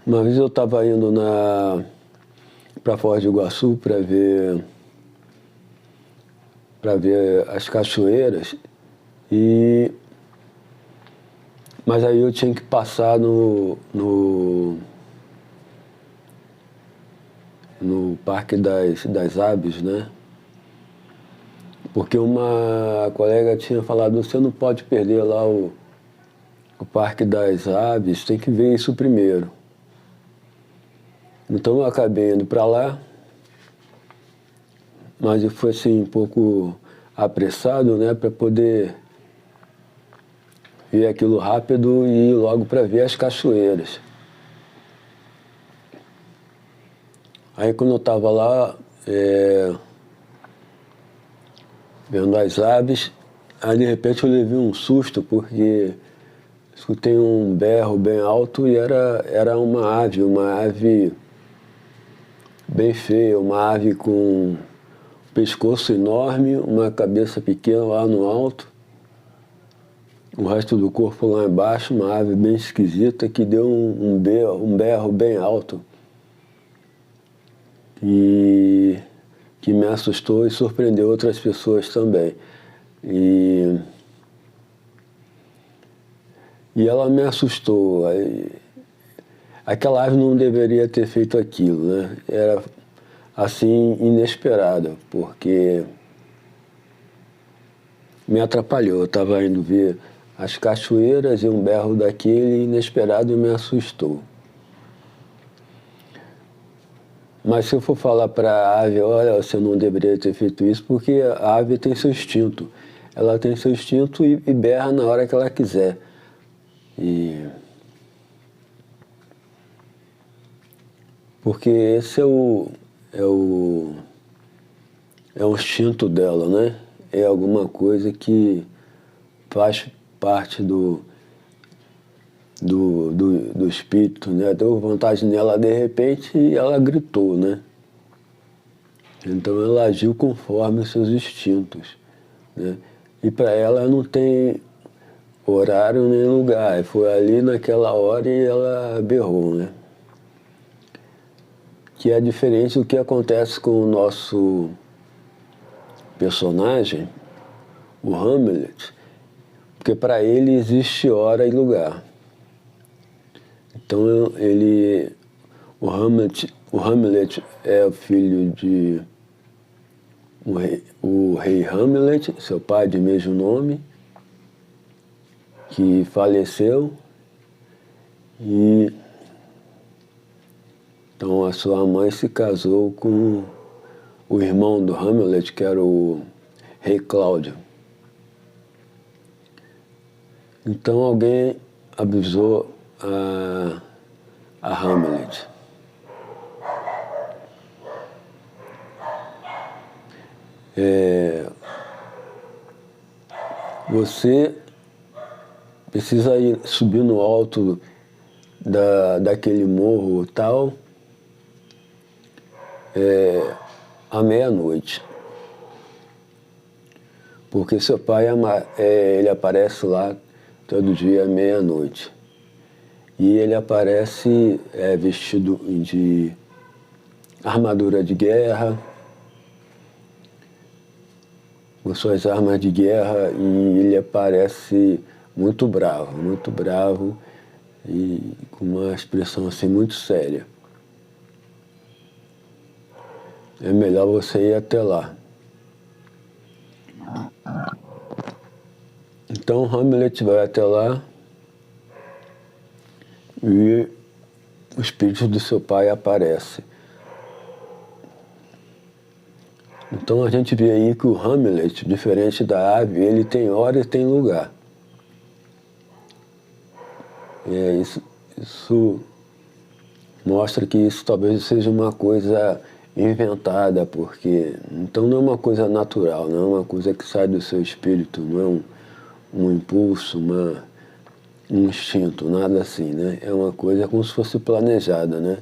Uma vez eu estava indo para Foz do Iguaçu para ver as cachoeiras, mas aí eu tinha que passar no Parque das Aves, né? Porque uma colega tinha falado, você não pode perder lá o Parque das Aves, tem que ver isso primeiro. Então eu acabei indo para lá, mas eu fui assim um pouco apressado, né, para poder ver aquilo rápido e ir logo para ver as cachoeiras. Aí quando eu estava lá, vendo as aves, aí de repente eu levei um susto porque escutei um berro bem alto e era uma ave bem feia, uma ave com um pescoço enorme, uma cabeça pequena lá no alto, o resto do corpo lá embaixo, uma ave bem esquisita que deu um berro bem alto e que me assustou e surpreendeu outras pessoas também. E ela me assustou. Aquela ave não deveria ter feito aquilo, né? Era assim inesperado, porque me atrapalhou. Eu estava indo ver as cachoeiras e um berro daquele inesperado me assustou. Mas se eu for falar para a ave, olha, você não deveria ter feito isso, porque a ave tem seu instinto. Ela tem seu instinto e berra na hora que ela quiser. Porque esse é o instinto dela, né? É alguma coisa que faz parte do espírito, né? Deu vontade nela de repente e ela gritou, né? Então ela agiu conforme os seus instintos, né? E para ela não tem horário nem lugar. Foi ali naquela hora e ela berrou, né? Que é diferente do que acontece com o nosso personagem, o Hamlet, porque para ele existe hora e lugar. Então o Hamlet é o filho de o rei Hamlet, seu pai de mesmo nome, que faleceu, e então a sua mãe se casou com o irmão do Hamlet, que era o rei Cláudio. Então alguém avisou a Hamlet. Você precisa subir no alto daquele morro tal à meia-noite. Porque seu pai ele aparece lá todo dia à meia-noite. E ele aparece vestido de armadura de guerra, com suas armas de guerra, e ele aparece muito bravo e com uma expressão assim muito séria. É melhor você ir até lá. Então Hamlet vai até lá e o espírito do seu pai aparece. Então a gente vê aí que o Hamlet, diferente da ave, ele tem hora e tem lugar. Isso mostra que isso talvez seja uma coisa inventada, porque então não é uma coisa natural, não é uma coisa que sai do seu espírito, não é um impulso, um instinto, nada assim, né? É uma coisa como se fosse planejada, né?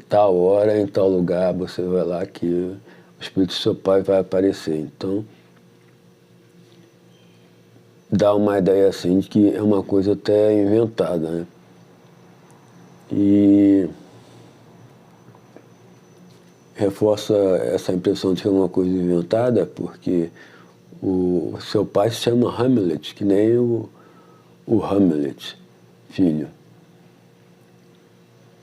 Tal hora, em tal lugar, você vai lá que o espírito do seu pai vai aparecer. Então, dá uma ideia assim de que é uma coisa até inventada, né? e reforça essa impressão de que é uma coisa inventada, porque o seu pai se chama Hamlet, que nem o Hamlet, filho.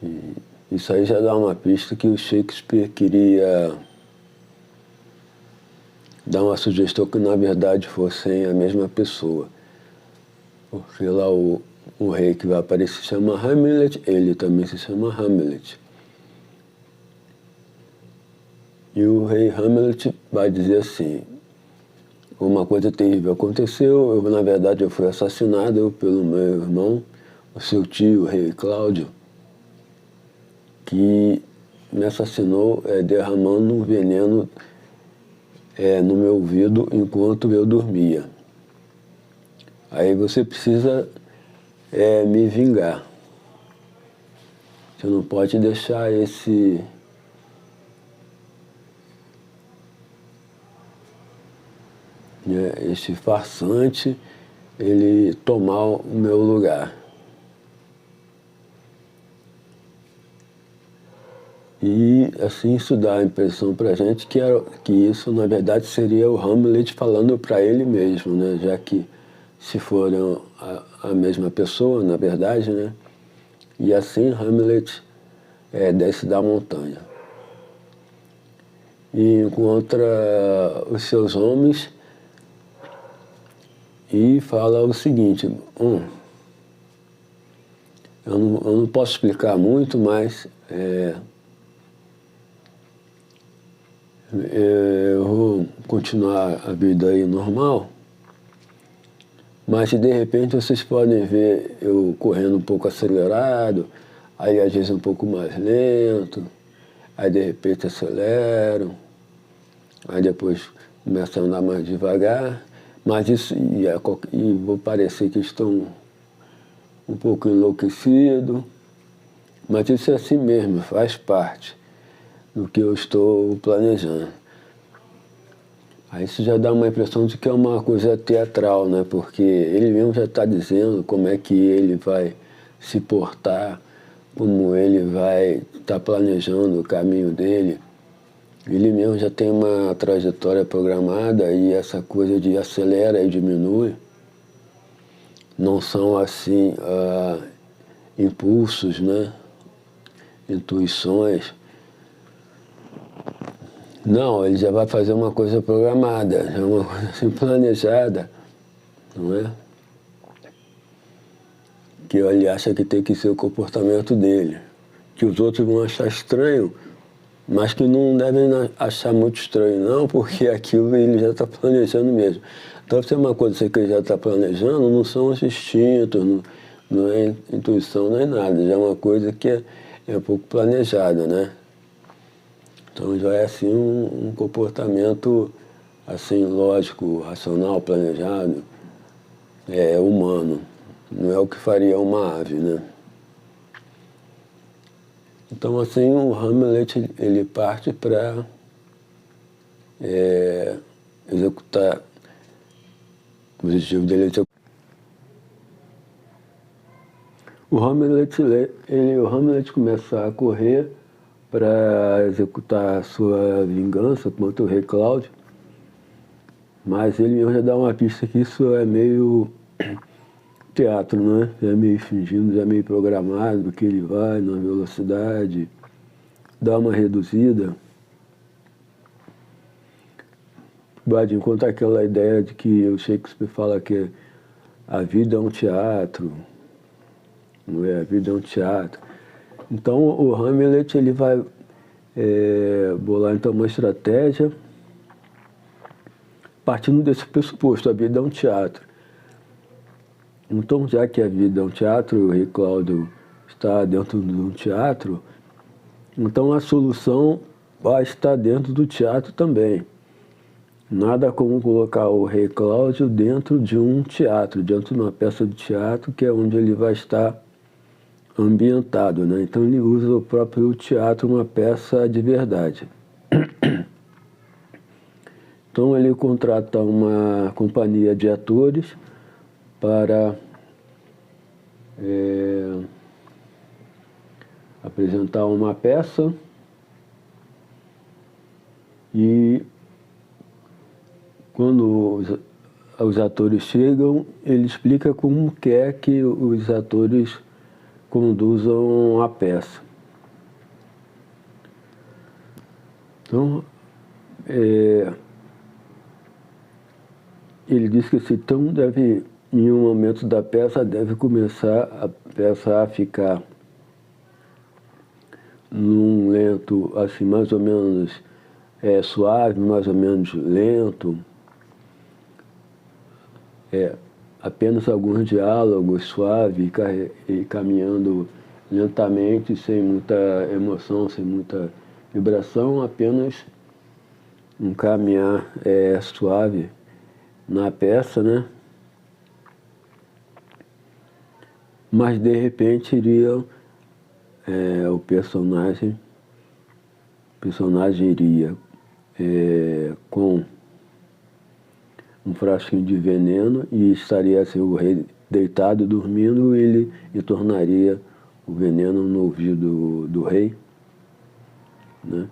E isso aí já dá uma pista que o Shakespeare queria dar uma sugestão que na verdade fossem a mesma pessoa. Porque lá o rei que vai aparecer se chama Hamlet, ele também se chama Hamlet. E o rei Hamlet vai dizer assim: uma coisa terrível aconteceu, na verdade eu fui assassinado pelo meu irmão, o seu tio, o rei Cláudio, que me assassinou derramando um veneno no meu ouvido enquanto eu dormia. Aí você precisa me vingar. Você não pode deixar esse farsante ele tomar o meu lugar. E assim isso dá a impressão para a gente que isso na verdade seria o Hamlet falando para ele mesmo, né? Já que se foram a mesma pessoa, na verdade, né? E assim Hamlet desce da montanha e encontra os seus homens e fala o seguinte: eu não posso explicar muito, mas eu vou continuar a vida aí normal, mas de repente vocês podem ver eu correndo um pouco acelerado, aí às vezes um pouco mais lento, aí de repente acelero, aí depois começo a andar mais devagar, mas isso, e vou parecer que estou um pouco enlouquecido, mas isso é assim mesmo, faz parte do que eu estou planejando. Aí isso já dá uma impressão de que é uma coisa teatral, né? Porque ele mesmo já está dizendo como é que ele vai se portar, como ele vai estar planejando o caminho dele. Ele mesmo já tem uma trajetória programada e essa coisa de acelera e diminui não são assim impulsos, né? Intuições. Não, ele já vai fazer uma coisa programada, já uma coisa assim planejada, não é? Que ele acha que tem que ser o comportamento dele, que os outros vão achar estranho, mas que não devem achar muito estranho não, porque aquilo ele já está planejando mesmo. Então se é uma coisa que ele já está planejando, não são os instintos, não é intuição, não é nada, já é uma coisa que é um pouco planejada, né? Então já é assim um comportamento assim, lógico, racional, planejado, humano. Não é o que faria uma ave, né? Então assim o Hamlet ele parte para executar o objetivo dele. O Hamlet começa a correr para executar a sua vingança contra o rei Cláudio, mas ele mesmo já dá uma pista que isso é meio teatro, né? É meio fingindo, é meio programado, que ele vai na velocidade, dá uma reduzida. Vai de encontrar aquela ideia de que o Shakespeare fala que a vida é um teatro, não é? A vida é um teatro. Então o Hamlet ele vai bolar então uma estratégia partindo desse pressuposto: a vida é um teatro. Então, já que a vida é um teatro, o rei Cláudio está dentro de um teatro, então a solução vai estar dentro do teatro também. Nada como colocar o rei Cláudio dentro de um teatro, dentro de uma peça de teatro, que é onde ele vai estar ambientado, né? Então ele usa o próprio teatro, uma peça de verdade. Então ele contrata uma companhia de atores para apresentar uma peça e quando os atores chegam, ele explica como quer que os atores conduzam a peça. Então, ele diz que em um momento da peça, deve começar a peça a ficar num lento, assim, mais ou menos suave, mais ou menos lento. Apenas alguns diálogos suaves e caminhando lentamente, sem muita emoção, sem muita vibração, apenas um caminhar suave na peça, né? Mas de repente iria o personagem iria com um frasquinho de veneno e estaria assim, o rei deitado dormindo, ele entornaria o veneno no ouvido do rei, né?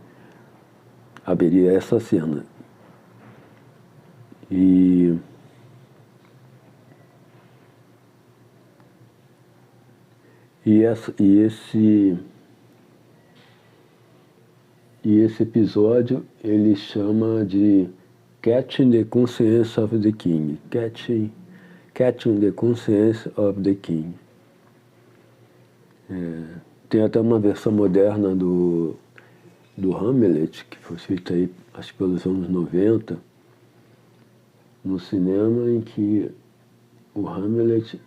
Haveria essa cena. E esse episódio ele chama de Catching the Conscience of the King. Catching the Conscience of the King. Tem até uma versão moderna do Hamlet, que foi feita aí, acho que pelos anos 90, no cinema, em que o Hamlet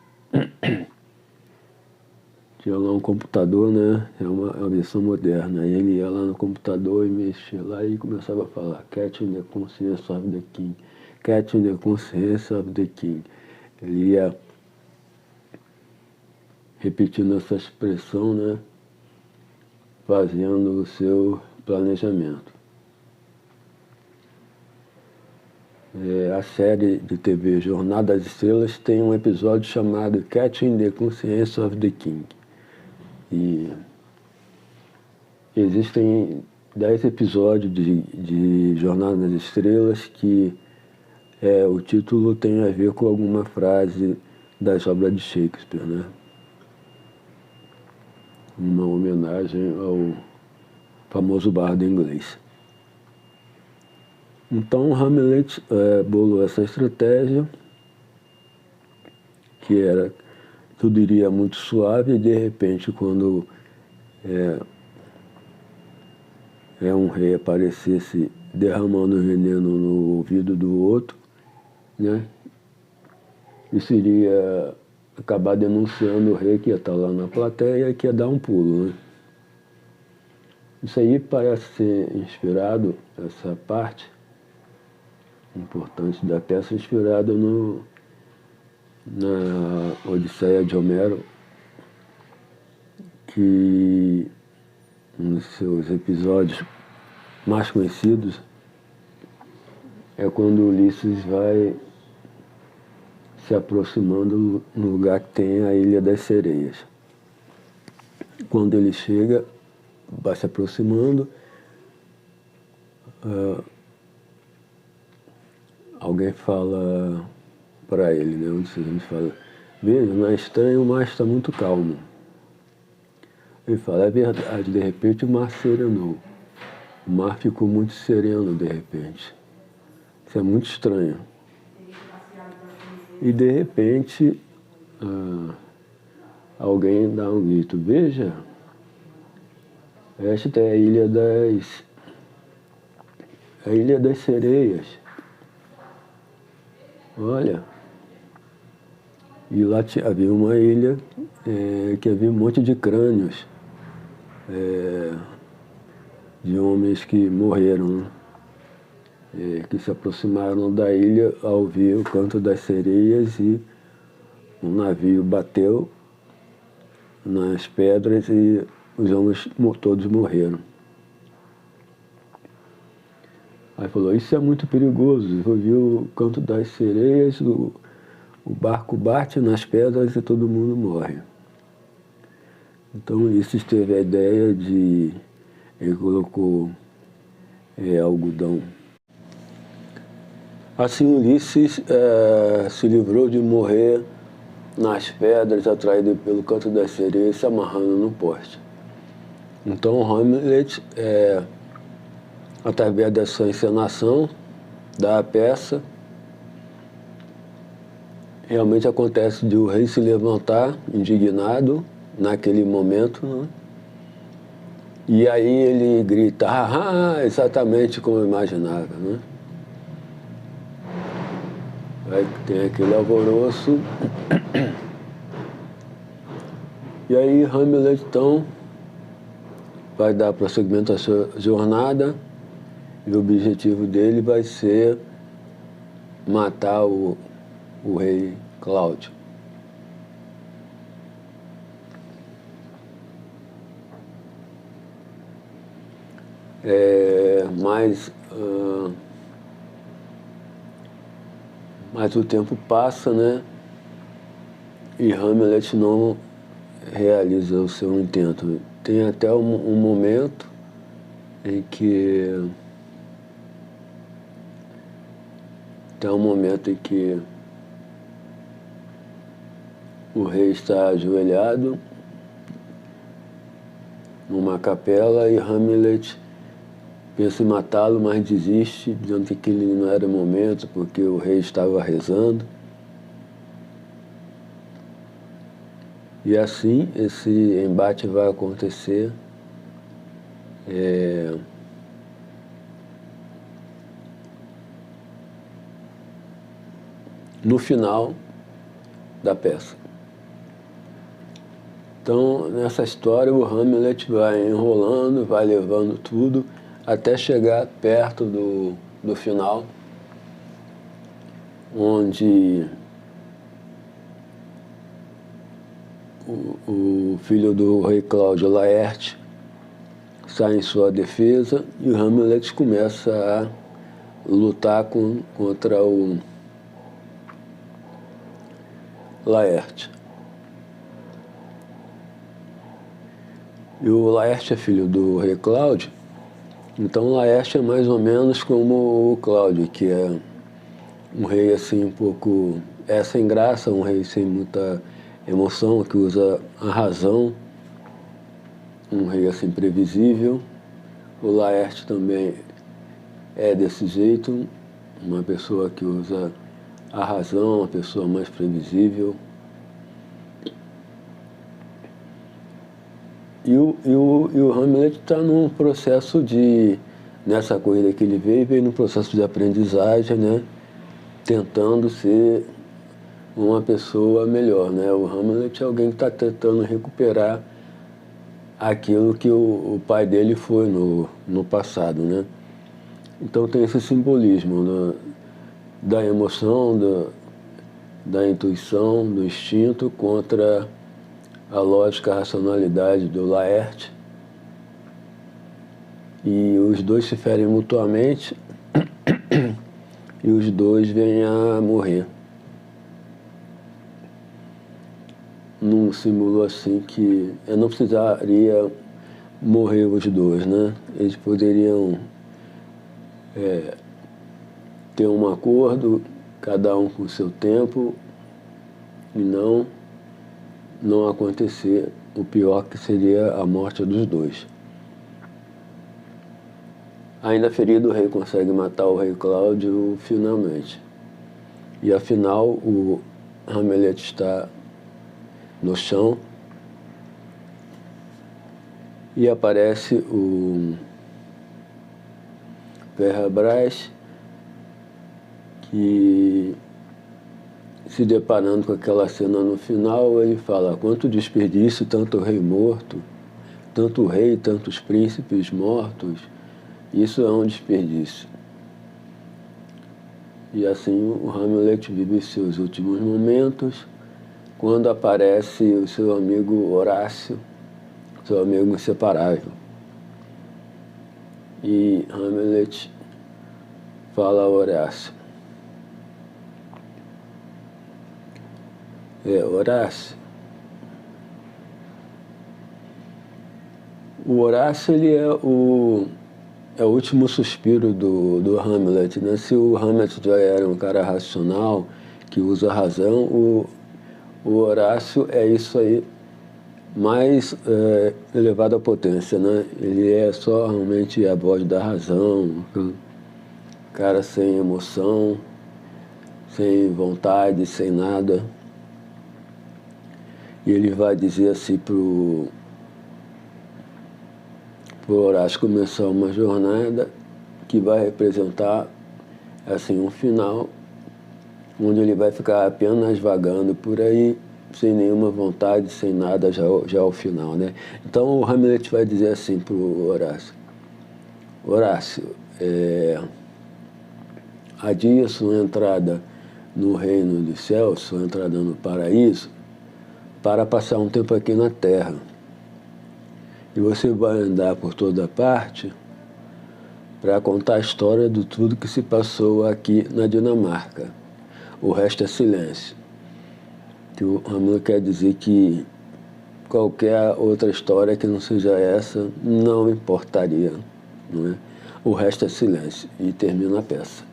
tinha lá um computador, né? É uma versão moderna. Aí ele ia lá no computador e mexia lá e começava a falar Catching the Conscience of the King. Catching the Conscience of the King. Ele ia repetindo essa expressão, né? Fazendo o seu planejamento. A série de TV Jornada das Estrelas tem um episódio chamado Catching the Conscience of the King. E existem 10 episódios de Jornada das Estrelas que o título tem a ver com alguma frase das obras de Shakespeare, né? Uma homenagem ao famoso bardo inglês. Então Hamlet bolou essa estratégia, que era tudo iria muito suave e de repente quando um rei aparecesse derramando veneno no ouvido do outro, né? Isso iria acabar denunciando o rei que ia estar lá na plateia e que ia dar um pulo, né? Isso aí parece ser inspirado, essa parte importante da peça, inspirada na Odisseia de Homero, que nos seus episódios mais conhecidos é quando Ulisses vai se aproximando no lugar que tem a Ilha das Sereias. Quando ele chega, vai se aproximando, alguém fala para ele, né? Ulisses fala, veja, não é estranho, o mar está muito calmo. Ele fala, é verdade, de repente o mar serenou. O mar ficou muito sereno de repente. Isso é muito estranho. E de repente, alguém dá um grito, veja, esta é a Ilha das Sereias. Olha. E lá havia uma ilha que havia um monte de crânios de homens que morreram, né? Que se aproximaram da ilha ao ouvir o canto das sereias e um navio bateu nas pedras e os homens todos morreram. Aí falou, isso é muito perigoso, ouviu o canto das sereias, o barco bate nas pedras e todo mundo morre. Então Ulisses teve a ideia de... ele colocou algodão. Assim Ulisses se livrou de morrer nas pedras, atraído pelo canto das sereias, se amarrando no poste. Então Hamlet, através dessa encenação da peça, realmente acontece de o rei se levantar indignado naquele momento, né? E aí ele grita, exatamente como eu imaginava, né? Aí tem aquele alvoroço. E aí Hamlet, então, vai dar prosseguimento à sua jornada e o objetivo dele vai ser matar o rei Cláudio. Mas o tempo passa, né? E Hamlet não realiza o seu intento. Tem até um momento em que o rei está ajoelhado numa capela e Hamlet pensa em matá-lo, mas desiste, dizendo que aquele não era o momento, porque o rei estava rezando. E assim esse embate vai acontecer. No final da peça. Então, nessa história, o Hamlet vai enrolando, vai levando tudo, até chegar perto do final, onde o filho do rei Cláudio, Laerte, sai em sua defesa e o Hamlet começa a lutar contra o Laerte. E o Laerte é filho do rei Cláudio, então Laerte é mais ou menos como o Cláudio, que é um rei assim um pouco sem graça, um rei sem muita emoção, que usa a razão, um rei assim previsível. O Laerte também é desse jeito, uma pessoa que usa a razão, uma pessoa mais previsível. E o Hamlet está num processo nessa corrida que ele veio num processo de aprendizagem, né? Tentando ser uma pessoa melhor, né? O Hamlet é alguém que está tentando recuperar aquilo que o pai dele foi no passado, né? Então tem esse simbolismo, né? Da emoção, da intuição, do instinto contra a lógica, a racionalidade do Laerte. E os dois se ferem mutuamente e os dois vêm a morrer. Num símbolo assim que eu não precisaria morrer os dois, né? Eles poderiam ter um acordo, cada um com o seu tempo, e não acontecer o pior, que seria a morte dos dois. Ainda ferido, o rei consegue matar o rei Cláudio finalmente. E afinal, o Hamlet está no chão e aparece o Ferrabras, que, se deparando com aquela cena no final, ele fala: quanto desperdício, tanto rei morto, tanto rei, tantos príncipes mortos, isso é um desperdício. E assim o Hamlet vive seus últimos momentos, quando aparece o seu amigo Horácio, seu amigo inseparável. E Hamlet fala a Horácio: Horácio, O Horácio, ele é o último suspiro do Hamlet, né? Se o Hamlet já era um cara racional, que usa a razão, o Horácio é isso aí, mais elevado à potência, né? Ele é só realmente a voz da razão, cara sem emoção, sem vontade, sem nada. E ele vai dizer assim pro Horácio começar uma jornada que vai representar assim um final onde ele vai ficar apenas vagando por aí, sem nenhuma vontade, sem nada, já ao final, né? Então o Hamlet vai dizer assim para o Horácio: Horácio, adia sua entrada no reino dos céus, sua entrada no paraíso, para passar um tempo aqui na terra. E você vai andar por toda parte para contar a história de tudo que se passou aqui na Dinamarca. O resto é silêncio. Que o Hamlet quer dizer que qualquer outra história que não seja essa não importaria, não é? O resto é silêncio. E termina a peça.